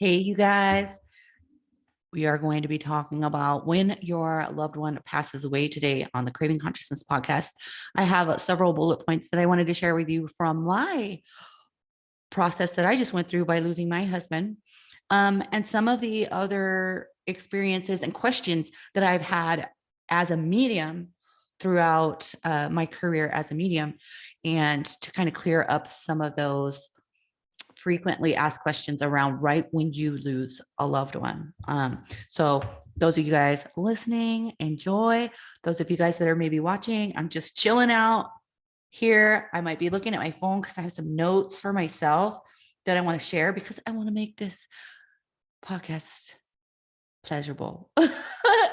Hey, you guys, we are going to be talking about when your loved one passes away today on the Craving Consciousness podcast. I have several bullet points that I wanted to share with you from my process that I just went through by losing my husband, and some of the other experiences and questions that I've had as a medium throughout my career as a medium, and to kind of clear up some of those frequently asked questions around right when you lose a loved one. So those of you guys listening, enjoy. Those of you guys that are maybe watching, I'm just chilling out here. I might be looking at my phone because I have some notes for myself that I want to share because I want to make this podcast pleasurable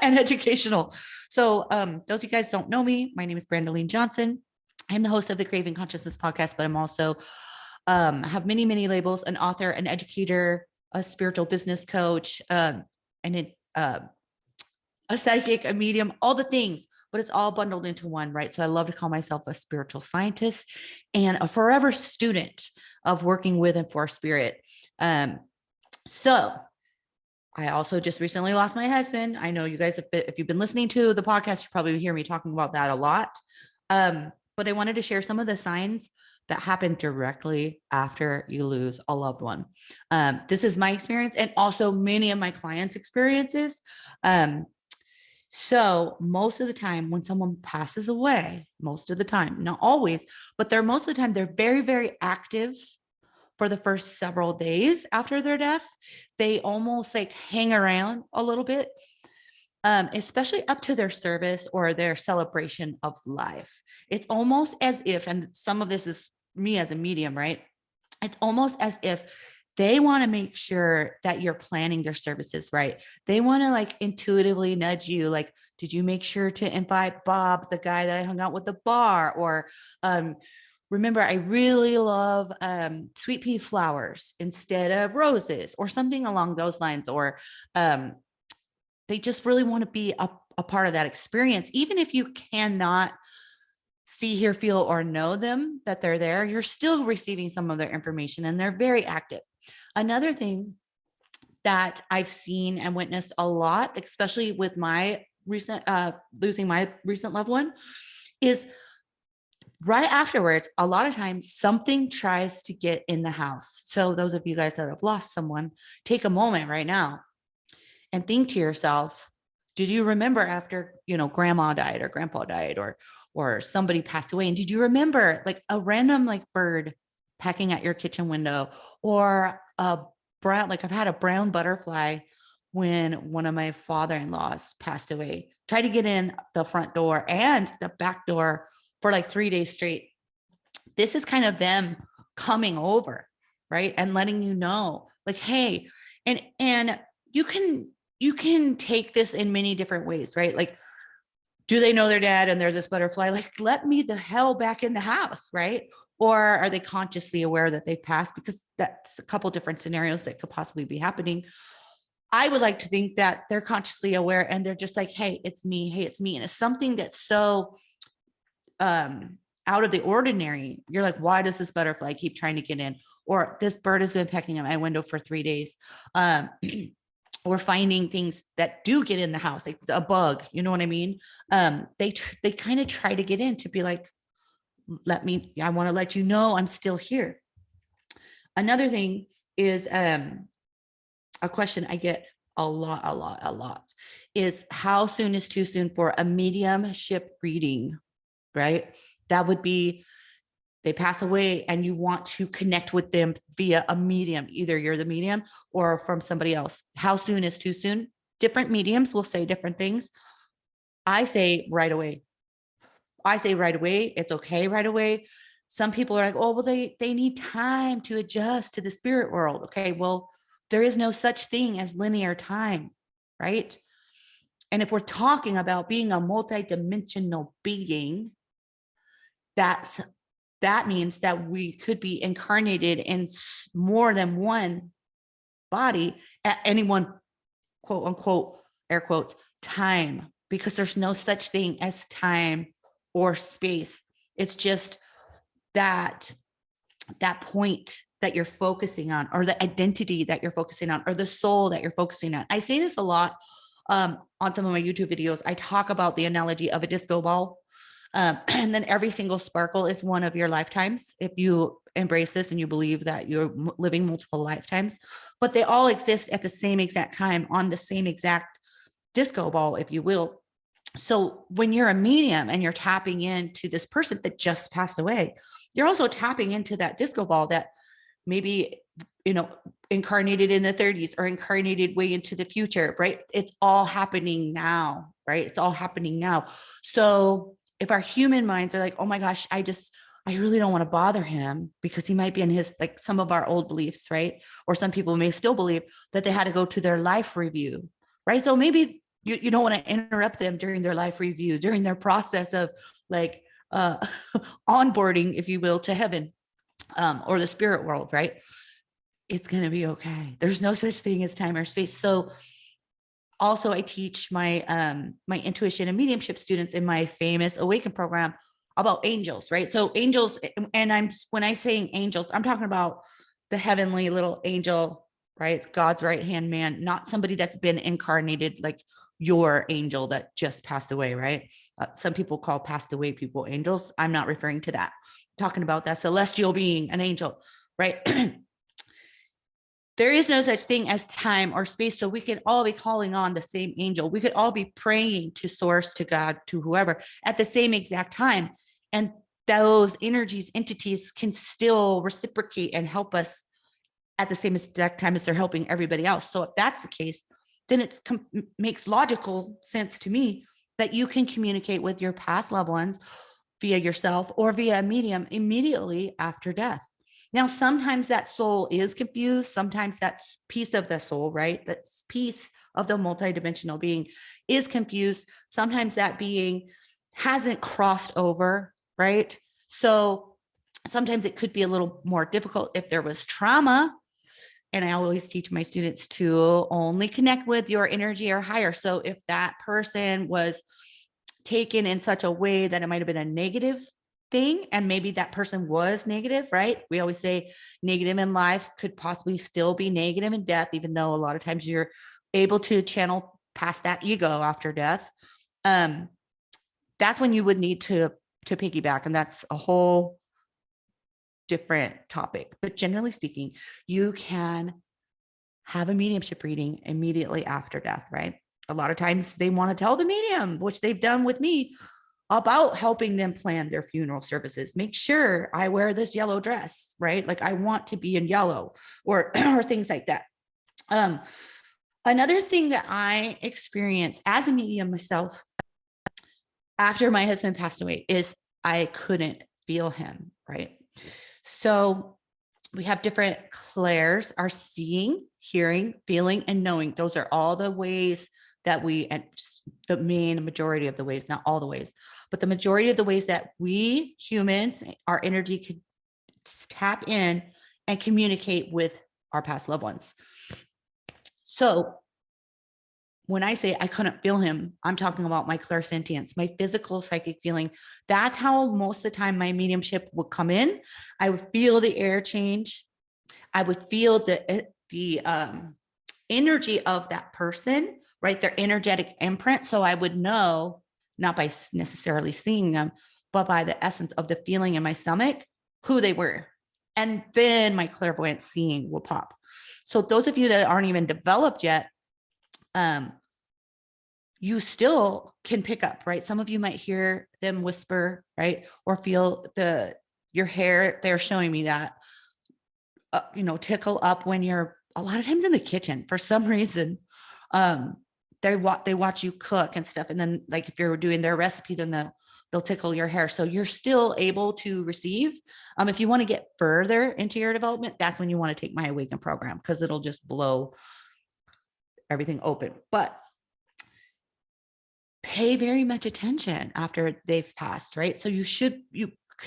and educational. So those of you guys don't know me, my name is Brandaleen Johnson. I'm the host of the Craving Consciousness podcast, but I'm also have many labels: an author, an educator, a spiritual business coach, and a psychic, a medium, all the things, but it's all bundled into one, right? So I love to call myself a spiritual scientist and a forever student of working with and for spirit. So I also just recently lost my husband. I know you guys, if you've been listening to the podcast, you probably hear me talking about that a lot. But I wanted to share some of the signs that happen directly after you lose a loved one. This is my experience and also many of my clients' experiences. So most of the time when someone passes away, most of the time, not always, but most of the time, they're very active for the first several days after their death. They almost like hang around a little bit, especially up to their service or their celebration of life. It's almost as if, and some of this is me as a medium, right? It's almost as if they want to make sure that you're planning their services right. They want to like intuitively nudge you, like, did you make sure to invite Bob, the guy that I hung out with at the bar? Or remember, I really love sweet pea flowers instead of roses, or something along those lines. Or they just really want to be a part of that experience. Even if you cannot see, hear, feel, or know them, that they're there, you're still receiving some of their information, and they're very active. Another thing that I've seen and witnessed a lot, especially with my recent losing my recent loved one, is right afterwards, a lot of times something tries to get in the house. So those of you guys that have lost someone, take a moment right now and think to yourself, did you remember after, grandma died or grandpa died, or somebody passed away? And did you remember like a random like bird pecking at your kitchen window, or a brown, like I've had a brown butterfly when one of my father-in-laws passed away, tried to get in the front door and the back door for like 3 days straight. This is kind of them coming over, right? And letting you know like, hey, and you can take this in many different ways, right? Like, do they know their dad and they're this butterfly? Like, let me the hell back in the house, right? Or are they consciously aware that they've passed? Because that's a couple different scenarios that could possibly be happening. I would like to think that they're consciously aware and they're just like, hey, it's me. Hey, it's me. And it's something that's so out of the ordinary. You're like, why does this butterfly keep trying to get in? Or this bird has been pecking at my window for 3 days. Or finding things that do get in the house, like a bug, you know what I mean? They kind of try to get in to be like, I want to let you know I'm still here. Another thing is a question I get a lot is, how soon is too soon for a mediumship reading, right? That would be, they pass away and you want to connect with them via a medium. Either you're the medium or from somebody else. How soon is too soon? Different mediums will say different things. I say right away. It's okay right away. Some people are like, oh, well, they need time to adjust to the spirit world. Okay, well, there is no such thing as linear time, right? And if we're talking about being a multidimensional being, that means that we could be incarnated in more than one body at any one, quote unquote, air quotes, time, because there's no such thing as time or space. It's just that point that you're focusing on, or the identity that you're focusing on, or the soul that you're focusing on. I say this a lot on some of my YouTube videos. I talk about the analogy of a disco ball. And then every single sparkle is one of your lifetimes. If you embrace this and you believe that you're living multiple lifetimes, but they all exist at the same exact time on the same exact disco ball, if you will. So when you're a medium and you're tapping into this person that just passed away, you're also tapping into that disco ball that maybe, incarnated in the 30s or incarnated way into the future, right? It's all happening now, right? It's all happening now. So if our human minds are like, oh my gosh, I really don't want to bother him because he might be in his, like some of our old beliefs, right? Or some people may still believe that they had to go to their life review, right? So maybe you don't want to interrupt them during their life review, during their process of like onboarding, if you will, to heaven or the spirit world, right? It's going to be okay. There's no such thing as time or space. So also I teach my my intuition and mediumship students in my famous Awaken program about angels, right? So angels, and when I say angels, I'm talking about the heavenly little angel, right? God's right hand man, not somebody that's been incarnated, like your angel that just passed away, right? Some people call passed away people angels. I'm not referring to that. I'm talking about that celestial being, an angel, right? There is no such thing as time or space. So we could all be calling on the same angel. We could all be praying to source, to God, to whoever at the same exact time. And those energies, entities can still reciprocate and help us at the same exact time as they're helping everybody else. So if that's the case, then it makes logical sense to me that you can communicate with your past loved ones via yourself or via a medium immediately after death. Now, sometimes that soul is confused. Sometimes that piece of the soul, right? That piece of the multidimensional being is confused. Sometimes that being hasn't crossed over, right? So sometimes it could be a little more difficult if there was trauma. And I always teach my students to only connect with your energy or higher. So if that person was taken in such a way that it might have been a negative thing, and maybe that person was negative, right? We always say negative in life could possibly still be negative in death, even though a lot of times you're able to channel past that ego after death. That's when you would need to piggyback, and that's a whole different topic. But generally speaking, you can have a mediumship reading immediately after death, right? A lot of times they want to tell the medium, which they've done with me, about helping them plan their funeral services. Make sure I wear this yellow dress, right? Like I want to be in yellow, or or things like that. Another thing that I experienced as a medium myself after my husband passed away is I couldn't feel him, right? So we have different clairs, our seeing, hearing, feeling, and knowing. Those are all the ways that we, and the main majority of the ways, not all the ways, but the majority of the ways that we humans, our energy could tap in and communicate with our past loved ones. So when I say I couldn't feel him, I'm talking about my clairsentience, my physical psychic feeling. That's how most of the time my mediumship would come in. I would feel the air change. I would feel the energy of that person, right? Their energetic imprint. So I would know, not by necessarily seeing them, but by the essence of the feeling in my stomach, who they were. And then my clairvoyant seeing will pop. So those of you that aren't even developed yet, you still can pick up, right? Some of you might hear them whisper, right? Or feel your hair, they're showing me that, tickle up when you're a lot of times in the kitchen for some reason. They watch you cook and stuff. And then like, if you're doing their recipe, then they'll tickle your hair. So you're still able to receive. If you want to get further into your development, that's when you want to take my Awaken program, because it'll just blow everything open. But pay very much attention after they've passed, right? So you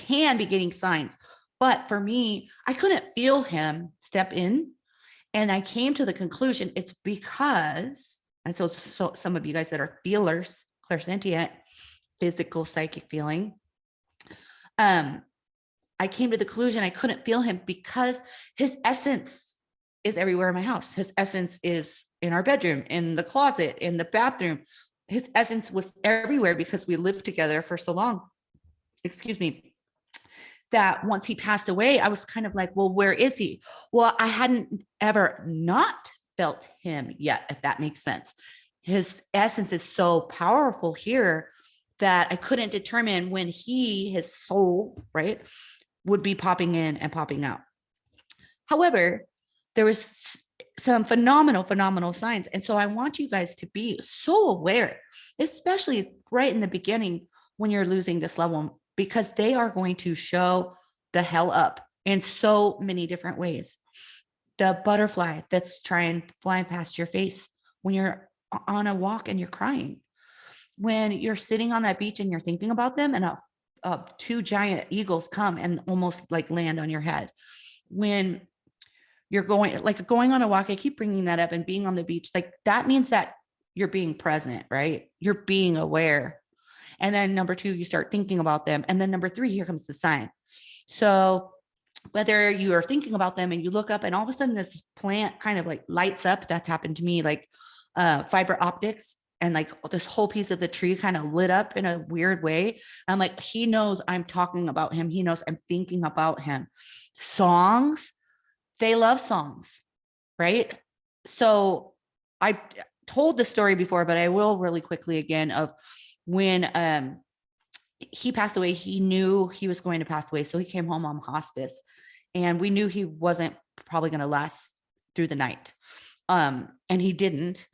can be getting signs. But for me, I couldn't feel him step in. And I came to the conclusion it's because, and so some of you guys that are feelers, clairsentient, physical, psychic feeling, I came to the conclusion I couldn't feel him because his essence is everywhere in my house. His essence is in our bedroom, in the closet, in the bathroom. His essence was everywhere because we lived together for so long. Excuse me. That once he passed away, I was kind of like, well, where is he? Well, I hadn't ever not felt him yet, if that makes sense. His essence is so powerful here that I couldn't determine when his soul, right, would be popping in and popping out. However, there was some phenomenal signs. And so I want you guys to be so aware, especially right in the beginning when you're losing this loved one, because they are going to show the hell up in so many different ways. The butterfly that's flying past your face when you're on a walk and you're crying, when you're sitting on that beach and you're thinking about them and two giant eagles come and almost like land on your head. When you're going on a walk, I keep bringing that up, and being on the beach, like that means that you're being present, right? You're being aware. And then number 2, you start thinking about them. And then number 3, here comes the sign. So whether you are thinking about them and you look up and all of a sudden this plant kind of like lights up, that's happened to me, like fiber optics, and like this whole piece of the tree kind of lit up in a weird way. I'm like, he knows I'm talking about him. He knows I'm thinking about him. Songs, they love songs, right? So I've told the story before, but I will really quickly again, of when he passed away. He knew he was going to pass away. So he came home on hospice, and we knew he wasn't probably going to last through the night. And he didn't,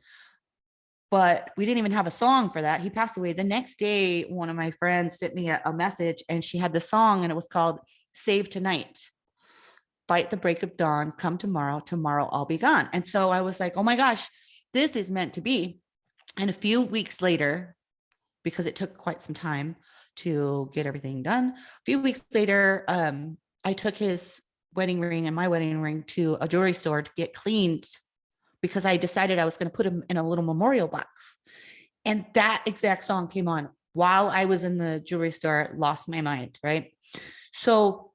but we didn't even have a song for that. He passed away. The next day, one of my friends sent me a message, and she had the song, and it was called Save Tonight. Fight the break of dawn, come tomorrow, I'll be gone. And so I was like, oh my gosh, this is meant to be. And a few weeks later, because it took quite some time to get everything done, a few weeks later, I took his wedding ring and my wedding ring to a jewelry store to get cleaned, because I decided I was going to put him in a little memorial box. And that exact song came on while I was in the jewelry store, lost my mind, right? So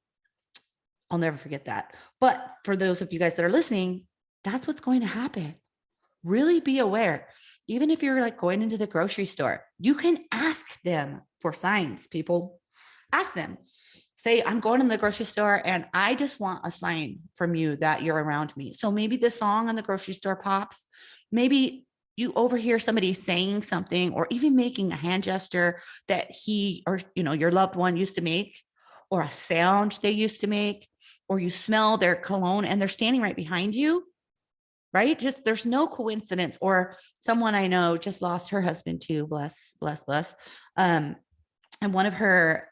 I'll never forget that. But for those of you guys that are listening, that's what's going to happen. Really be aware. Even if you're like going into the grocery store, you can ask them for signs, people. Ask them. Say, I'm going to the grocery store and I just want a sign from you that you're around me. So maybe the song on the grocery store pops. Maybe you overhear somebody saying something, or even making a hand gesture that he or your loved one used to make, or a sound they used to make, or you smell their cologne and they're standing right behind you, right? Just, there's no coincidence. Or someone I know just lost her husband too, bless. And one of her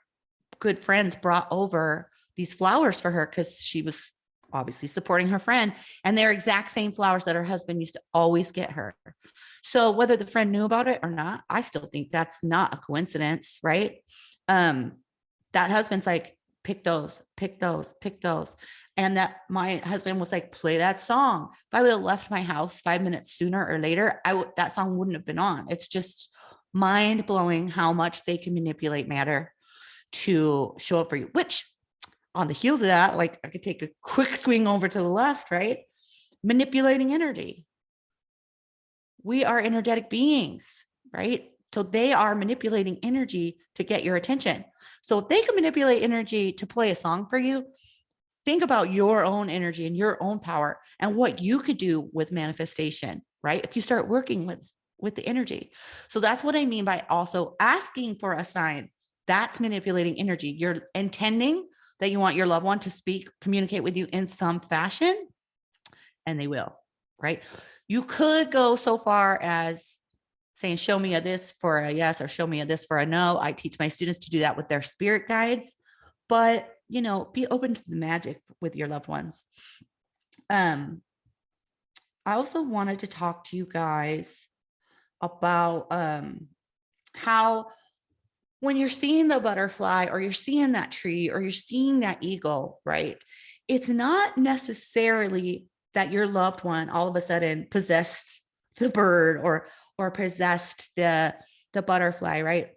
good friends brought over these flowers for her because she was obviously supporting her friend, and they're exact same flowers that her husband used to always get her. So whether the friend knew about it or not, I still think that's not a coincidence, right? That husband's like, pick those. And that my husband was like, play that song. If I would have left my house 5 minutes sooner or later, that song wouldn't have been on. It's just mind blowing how much they can manipulate matter to show up for you, which on the heels of that, like I could take a quick swing over to the left, right? Manipulating energy. We are energetic beings, right? So they are manipulating energy to get your attention. So if they can manipulate energy to play a song for you, think about your own energy and your own power and what you could do with manifestation, right? If you start working with the energy. So that's what I mean by also asking for a sign. That's manipulating energy. You're intending that you want your loved one to communicate with you in some fashion, and they will, right? You could go so far as saying, show me a this for a yes, or show me a this for a no. I teach my students to do that with their spirit guides, but be open to the magic with your loved ones. I also wanted to talk to you guys about how when you're seeing the butterfly, or you're seeing that tree, or you're seeing that eagle, right? It's not necessarily that your loved one all of a sudden possessed the bird or possessed the butterfly, right?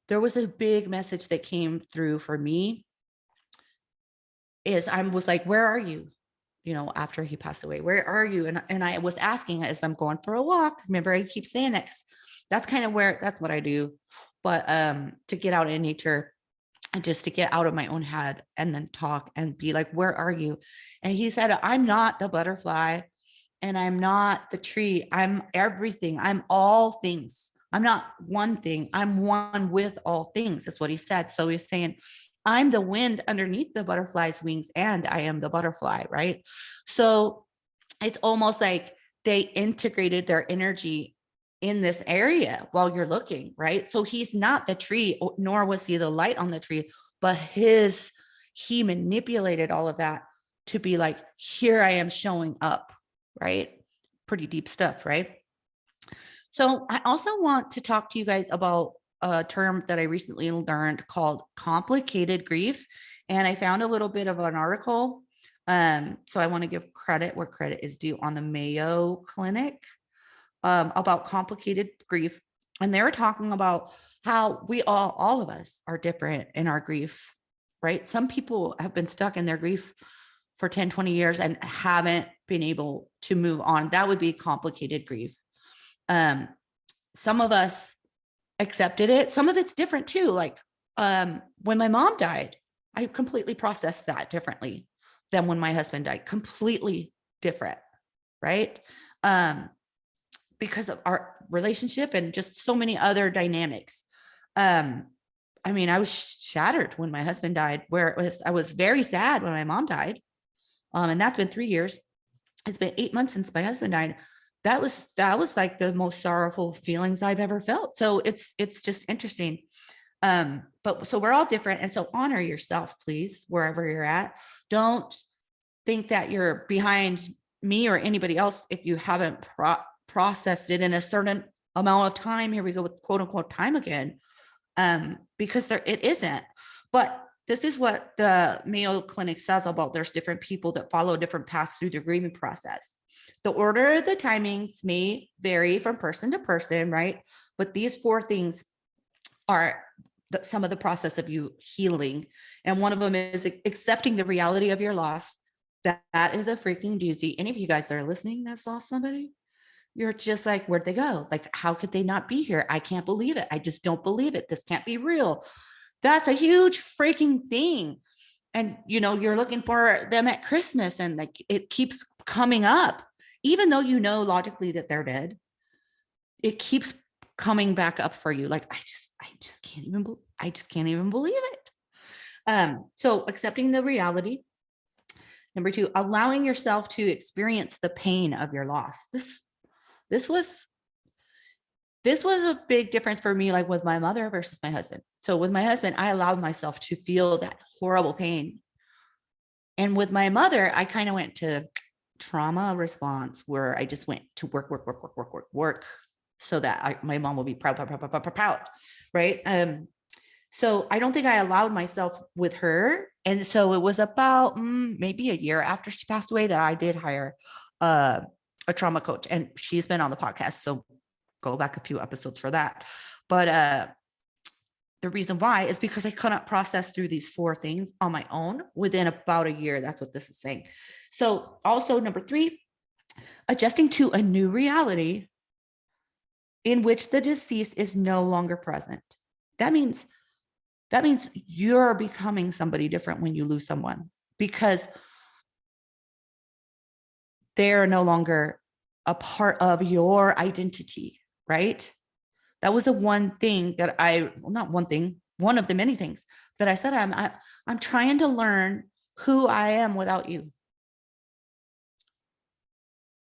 There was a big message that came through for me is I was like, where are you? You know, after he passed away, where are you? And I was asking as I'm going for a walk. Remember, I keep saying that 'cause that's kind of where that's what I do. But to get out in nature and just to get out of my own head and then talk and be like, where are you? And he said, I'm not the butterfly and I'm not the tree. I'm everything. I'm all things. I'm not one thing. I'm one with all things. That's what he said. So he's saying, I'm the wind underneath the butterfly's wings and I am the butterfly, right? So it's almost like they integrated their energy in this area while you're looking, right? So he's not the tree, nor was he the light on the tree, but he manipulated all of that to be like, here I am showing up, right? Pretty deep stuff, right? So I also want to talk to you guys about a term that I recently learned called complicated grief. And I found a little bit of an article. So I want to give credit where credit is due on the Mayo Clinic about complicated grief. And they were talking about how we all of us are different in our grief, right? Some people have been stuck in their grief for 10, 20 years and haven't been able to move on. That would be complicated grief. Some of us accepted it. Some of it's different too. Like when my mom died, I completely processed that differently than when my husband died. Completely different, right? Because of our relationship and just so many other dynamics. I mean, I was shattered when my husband died, where I was very sad when my mom died. And that's been 3 years. It's been 8 months since my husband died. That was like the most sorrowful feelings I've ever felt. So it's just interesting. But so we're all different. And so honor yourself, please, wherever you're at. Don't think that you're behind me or anybody else if you haven't processed it in a certain amount of time. Here we go with quote unquote time again. Because it isn't. But this is what the Mayo Clinic says about there's different people that follow different paths through the grieving process. The order of the timings may vary from person to person, right? But these 4 things are some of the process of you healing. And one of them is accepting the reality of your loss. That is a freaking doozy. Any of you guys that are listening that's lost somebody, you're just like, where'd they go? Like, how could they not be here? I can't believe it. I just don't believe it. This can't be real. That's a huge freaking thing. And, you know, you're looking for them at Christmas and like it keeps coming up, even though you know logically that they're dead, it keeps coming back up for you. Like, I just can't even believe it. So accepting the reality. Number 2, allowing yourself to experience the pain of your loss. This was a big difference for me, like with my mother versus my husband. So with my husband, I allowed myself to feel that horrible pain. And with my mother, I kind of went to trauma response where I just went to work so that my mom will be proud, right? So I don't think I allowed myself with her. And so it was about maybe a year after she passed away that I did hire a trauma coach, and she's been on the podcast. So go back a few episodes for that. But the reason why is because I couldn't process through these 4 things on my own within about a year. That's what this is saying. So also number 3, adjusting to a new reality in which the deceased is no longer present. That means you're becoming somebody different when you lose someone, because they're no longer a part of your identity, right? That was one of the many things that I said, I'm trying to learn who I am without you.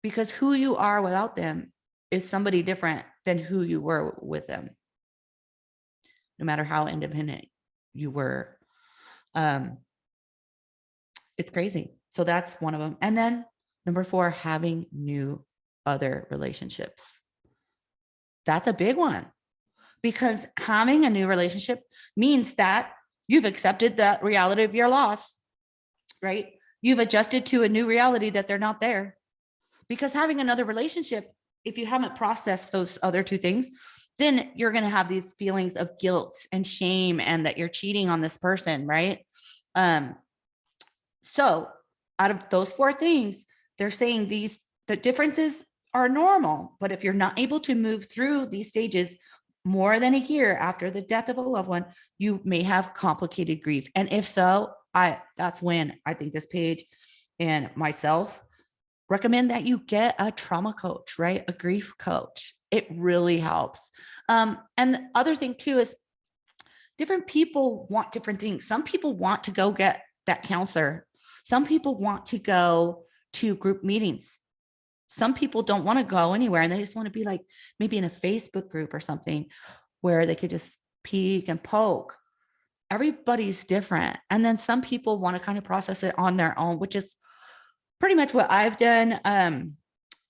Because who you are without them is somebody different than who you were with them. No matter how independent you were. It's crazy. So that's one of them. And then number 4, having new other relationships. That's a big one, because having a new relationship means that you've accepted the reality of your loss, right? You've adjusted to a new reality that they're not there. Because having another relationship, if you haven't processed those other 2 things, then you're going to have these feelings of guilt and shame and that you're cheating on this person, right? So out of those 4 things, they're saying the differences are normal, but if you're not able to move through these stages more than a year after the death of a loved one, you may have complicated grief. And if so, that's when I think this page and myself recommend that you get a trauma coach, right? A grief coach. It really helps. And the other thing too is different people want different things. Some people want to go get that counselor. Some people want to go to group meetings. Some people don't want to go anywhere and they just want to be like maybe in a Facebook group or something where they could just peek and poke. Everybody's different. And then some people want to kind of process it on their own, which is pretty much what I've done.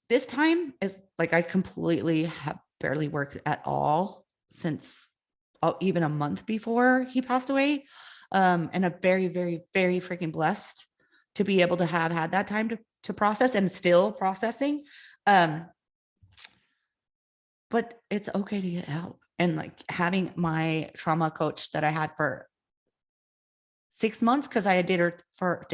This time is like I completely have barely worked at all since even a month before he passed away. And I'm very, very, very freaking blessed to be able to have had that time to process and still processing. But it's okay to get help. And like having my trauma coach that I had for 6 months, because I had her for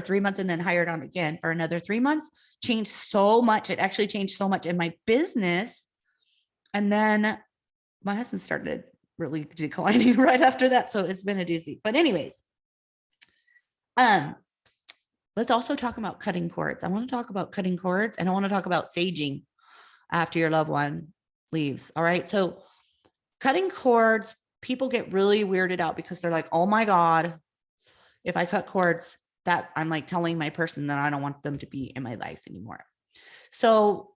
3 months and then hired on again for another 3 months, changed so much. It actually changed so much in my business. And then my husband started really declining right after that. So it's been a doozy. But anyways, let's also talk about cutting cords. I want to talk about cutting cords and I want to talk about saging after your loved one leaves. All right. So cutting cords, people get really weirded out because they're like, oh my God, if I cut cords, that I'm like telling my person that I don't want them to be in my life anymore. So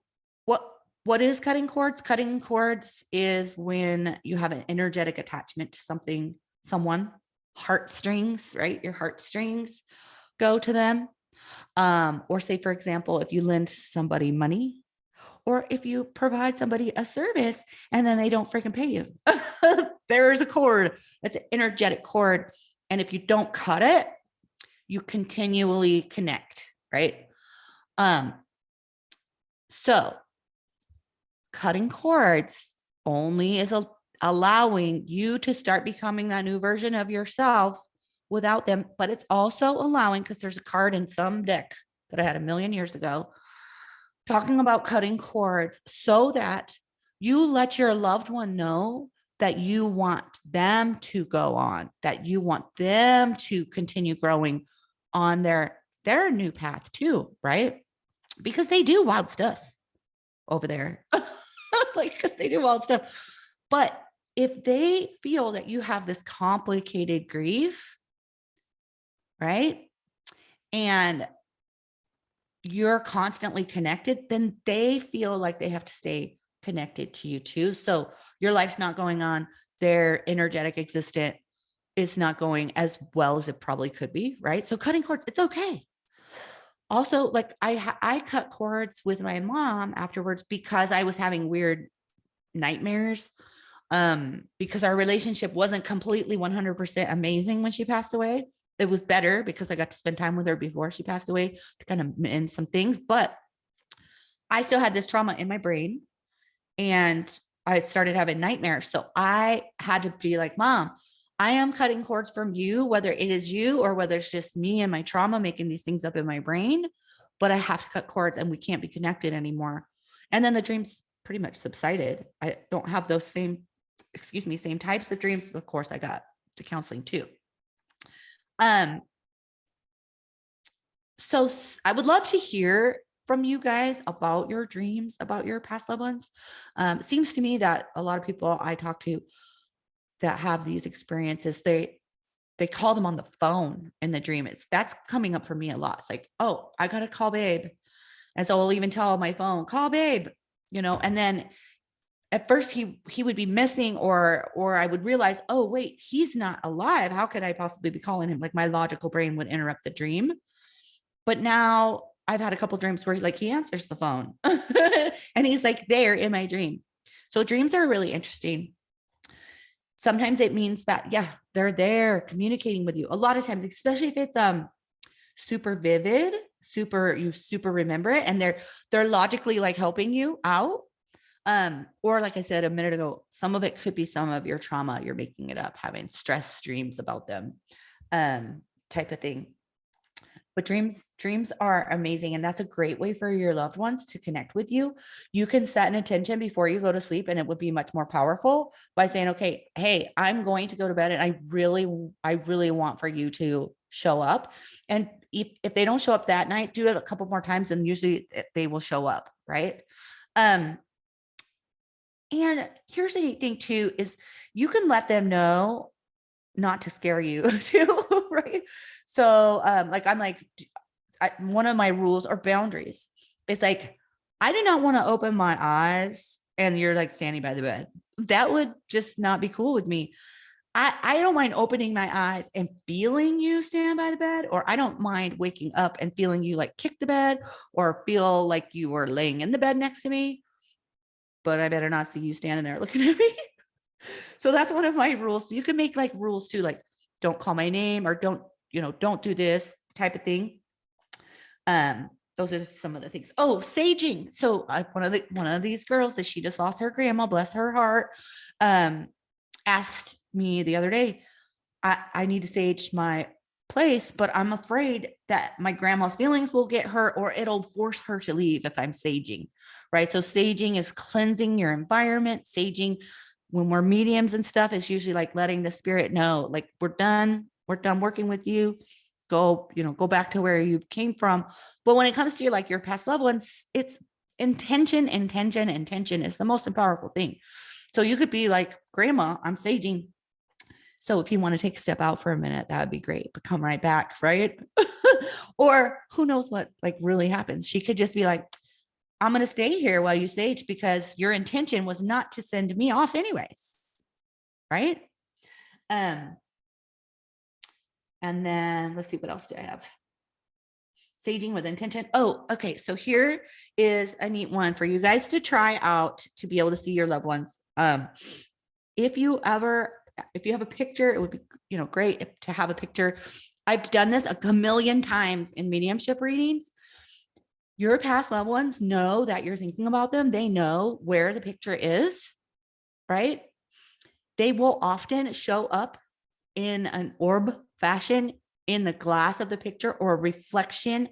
what is cutting cords? Cutting cords is when you have an energetic attachment to something, someone, heartstrings, right? Your heartstrings go to them. Or say, for example, if you lend somebody money or if you provide somebody a service and then they don't freaking pay you, there's a cord. It's an energetic cord. And if you don't cut it, you continually connect, right? So cutting cords only is allowing you to start becoming that new version of yourself without them, but it's also allowing, because there's a card in some deck that I had a million years ago talking about cutting cords so that you let your loved one know that you want them to go on, that you want them to continue growing on their new path too, right? Because they do wild stuff over there. Like, because they do wild stuff. But if they feel that you have this complicated grief, right? And you're constantly connected, then they feel like they have to stay connected to you too. So your life's not going on. Their energetic existence is not going as well as it probably could be, right? So cutting cords, it's okay. Also, like I cut cords with my mom afterwards because I was having weird nightmares. Because our relationship wasn't completely 100% amazing when she passed away. It was better because I got to spend time with her before she passed away to kind of mend some things, but I still had this trauma in my brain and I started having nightmares. So I had to be like, Mom, I am cutting cords from you, whether it is you or whether it's just me and my trauma making these things up in my brain, but I have to cut cords and we can't be connected anymore. And then the dreams pretty much subsided. I don't have those same types of dreams. Of course, I got to counseling too. So I would love to hear from you guys about your dreams, about your past loved ones. It seems to me that a lot of people I talk to that have these experiences, they call them on the phone in the dream. That's coming up for me a lot. It's like, oh, I got to call babe. And so I'll even tell my phone, call babe, and then at first he would be missing or I would realize, oh, wait, he's not alive. How could I possibly be calling him? Like my logical brain would interrupt the dream. But now I've had a couple dreams where he answers the phone and he's like there in my dream. So dreams are really interesting. Sometimes it means that, yeah, they're there communicating with you. A lot of times, especially if it's super vivid, you super remember it and they're logically like helping you out. Or like I said a minute ago, some of it could be some of your trauma. You're making it up, having stress dreams about them. type of thing. But dreams are amazing. And that's a great way for your loved ones to connect with you. You can set an intention before you go to sleep, and it would be much more powerful by saying, okay, hey, I'm going to go to bed, and I really want for you to show up. And if they don't show up that night, do it a couple more times, and usually they will show up. Right. And here's the thing too, is you can let them know not to scare you too, right? So, like, I'm like, one of my rules or boundaries is like, I do not want to open my eyes and you're like standing by the bed. That would just not be cool with me. I don't mind opening my eyes and feeling you stand by the bed, or I don't mind waking up and feeling you like kick the bed or feel like you were laying in the bed next to me, but I better not see you standing there looking at me. So that's one of my rules. So you can make like rules too, like don't call my name, or don't do this type of thing. Those are just some of the things. Oh, saging. So one of these girls that she just lost her grandma, bless her heart, asked me the other day, I need to sage my place, but I'm afraid that my grandma's feelings will get hurt, or it'll force her to leave if I'm saging. Right. So saging is cleansing your environment. Saging, when we're mediums and stuff, is usually like letting the spirit know, like, we're done working with you. Go back to where you came from. But when it comes to your past loved ones, it's intention is the most powerful thing. So you could be like, grandma, I'm saging. So if you want to take a step out for a minute, that would be great, but come right back. Right. Or who knows what like really happens. She could just be like, I'm going to stay here while you sage, because your intention was not to send me off anyways. Right. And then let's see, what else do I have? Saging with intention. Oh, okay. So here is a neat one for you guys to try out to be able to see your loved ones. If you have a picture, it would be, great to have a picture. I've done this a million times in mediumship readings. Your past loved ones know that you're thinking about them. They know where the picture is, right? They will often show up in an orb fashion in the glass of the picture, or a reflection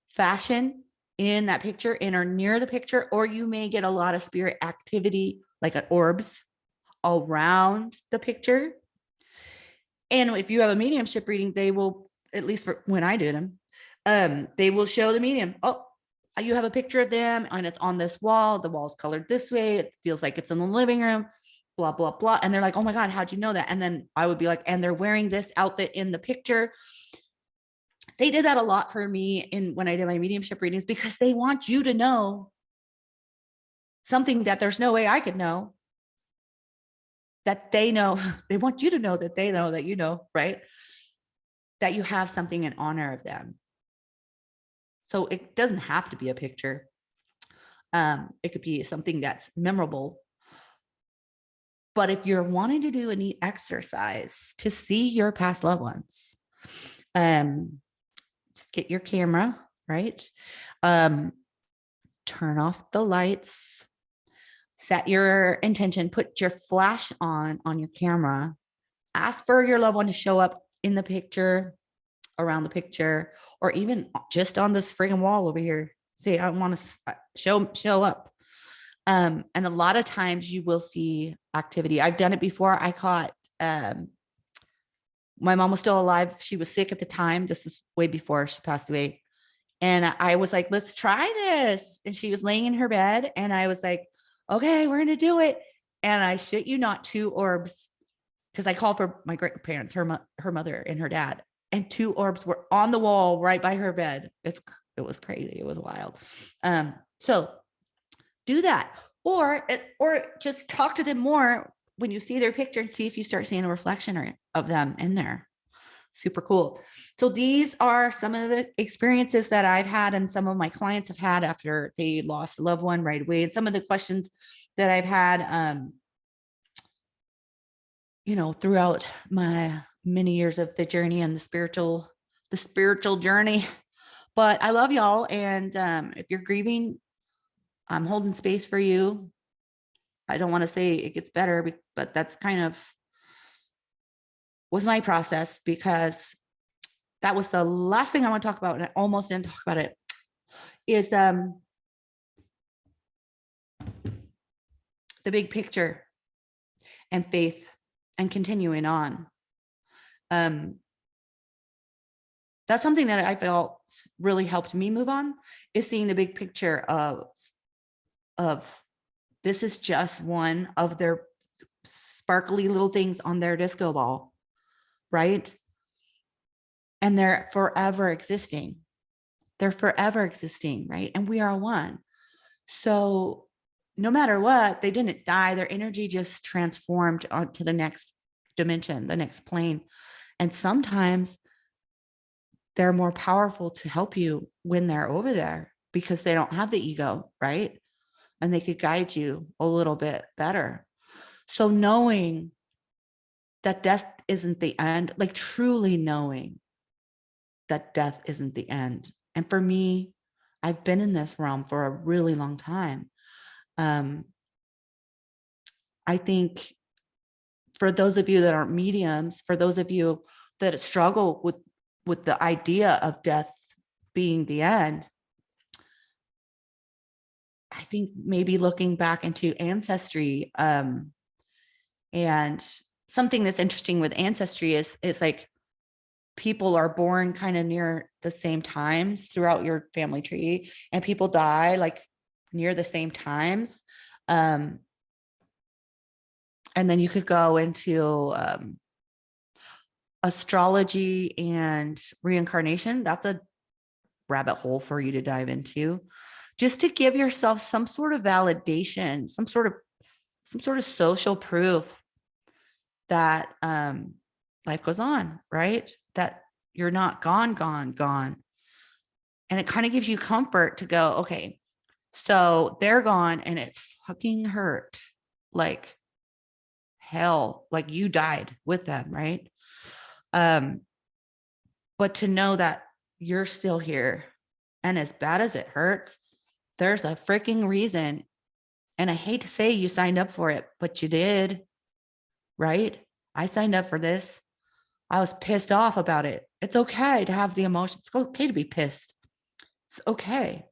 fashion in that picture, in or near the picture, or you may get a lot of spirit activity like at orbs around the picture. And if you have a mediumship reading, they will, at least for when I did them, they will show the medium, oh, you have a picture of them and it's on this wall. The wall's colored this way. It feels like it's in the living room, blah, blah, blah. And they're like, oh my God, how'd you know that? And then I would be like, and they're wearing this outfit in the picture. They did that a lot for me when I did my mediumship readings, because they want you to know something that there's no way I could know, that they know. They want you to know that they know that, right? That you have something in honor of them. So it doesn't have to be a picture. It could be something that's memorable. But if you're wanting to do a neat exercise to see your past loved ones, just get your camera, right? Turn off the lights, set your intention, put your flash on your camera, ask for your loved one to show up in the picture, around the picture, or even just on this friggin' wall over here. Say, I want to show up. And a lot of times you will see activity. I've done it before. I caught, my mom was still alive. She was sick at the time. This is way before she passed away. And I was like, let's try this. And she was laying in her bed. And I was like, okay, we're going to do it. And I shit you not, 2 orbs, because I called for my grandparents, her mother and her dad. And 2 orbs were on the wall right by her bed. It was crazy. It was wild. So do that, or just talk to them more when you see their picture and see if you start seeing a reflection of them in there. Super cool. So these are some of the experiences that I've had and some of my clients have had after they lost a loved one right away. And some of the questions that I've had, throughout my many years of the journey and the spiritual journey. But I love y'all. And if you're grieving, I'm holding space for you. I don't want to say it gets better, but that's kind of was my process, because that was the last thing I want to talk about, and I almost didn't talk about it, is the big picture and faith and continuing on. That's something that I felt really helped me move on, is seeing the big picture of this is just one of their sparkly little things on their disco ball, right? And they're forever existing. They're forever existing, right? And we are one. So no matter what, they didn't die. Their energy just transformed onto the next dimension, the next plane. And sometimes they're more powerful to help you when they're over there because they don't have the ego, right? And they could guide you a little bit better. So knowing that death isn't the end, like truly knowing that death isn't the end. And for me, I've been in this realm for a really long time. I think for those of you that aren't mediums, for those of you that struggle with the idea of death being the end, I think maybe looking back into ancestry, and something that's interesting with ancestry is like people are born kind of near the same times throughout your family tree, and people die like near the same times. And then you could go into astrology and reincarnation. That's a rabbit hole for you to dive into, just to give yourself some sort of validation, some sort of social proof that life goes on, right? That you're not gone. And it kind of gives you comfort to go, okay, so they're gone and it fucking hurt like hell, like you died with them, right? But to know that you're still here, and as bad as it hurts, there's a freaking reason. And I hate to say you signed up for it, but you did, right? I signed up for this. I was pissed off about it. It's okay to have the emotions. It's okay to be pissed. It's okay.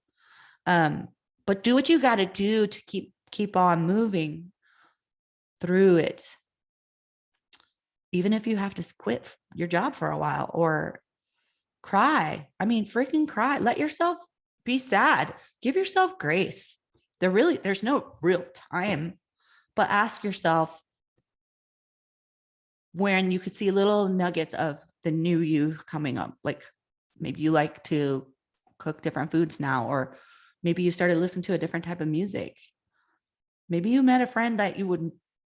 But do what you got to do to keep on moving through it. Even if you have to quit your job for a while or cry. I mean, freaking cry. Let yourself be sad. Give yourself grace. There's no real time, but ask yourself when you could see little nuggets of the new you coming up. Like maybe you like to cook different foods now, or maybe you started listening to a different type of music. Maybe you met a friend that you would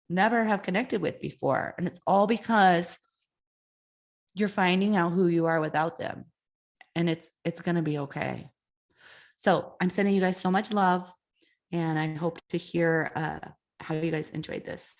never have connected with before. And it's all because you're finding out who you are without them. And it's going to be okay. So I'm sending you guys so much love, and I hope to hear how you guys enjoyed this.